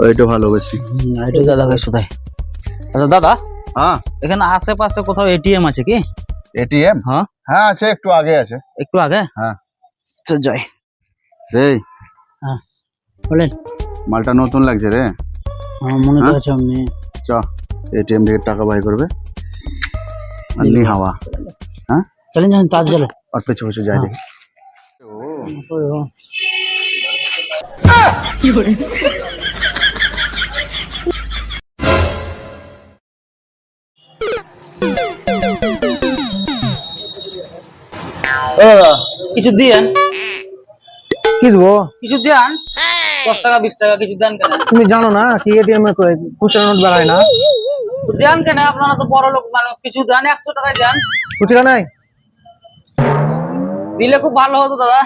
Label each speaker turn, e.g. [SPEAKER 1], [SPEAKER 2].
[SPEAKER 1] ওইটা ভালো বেশি।
[SPEAKER 2] এটা দাদা কোথায়? আচ্ছা দাদা,
[SPEAKER 1] হ্যাঁ
[SPEAKER 2] এখানে আশেপাশে কোথাও এটিএম আছে কি?
[SPEAKER 1] এটিএম?
[SPEAKER 2] হ্যাঁ
[SPEAKER 1] হ্যাঁ আছে, একটু আগে আছে।
[SPEAKER 2] একটু আগে?
[SPEAKER 1] হ্যাঁ
[SPEAKER 2] চল যাই।
[SPEAKER 1] রে
[SPEAKER 2] হ্যাঁ বলেন।
[SPEAKER 1] মালটা নতুন লাগছে রে।
[SPEAKER 2] হ্যাঁ মনে তো আছে আপনি।
[SPEAKER 1] চ এটিএম থেকে টাকা বাই করবে আর নি হাওয়া। হ্যাঁ
[SPEAKER 2] চলেন যান, তাজ চলে।
[SPEAKER 1] আর পেছু পেছু যাই দেখি।
[SPEAKER 2] কিছু দিয়েন।
[SPEAKER 3] কি দেবো?
[SPEAKER 2] কিছু দেন, 10 টাকা 20 টাকা কিছু দেন কেন?
[SPEAKER 3] তুমি জানো না কি এটিএম এ খুচরা নোট বেড়ায় না?
[SPEAKER 2] দেন কেন? আপনারা তো বড় লোক মানুষ, কিছু দেন, 100 টাকায় দেন।
[SPEAKER 3] খুচরা নাই?
[SPEAKER 2] দিলে খুব ভালো হতো দাদা।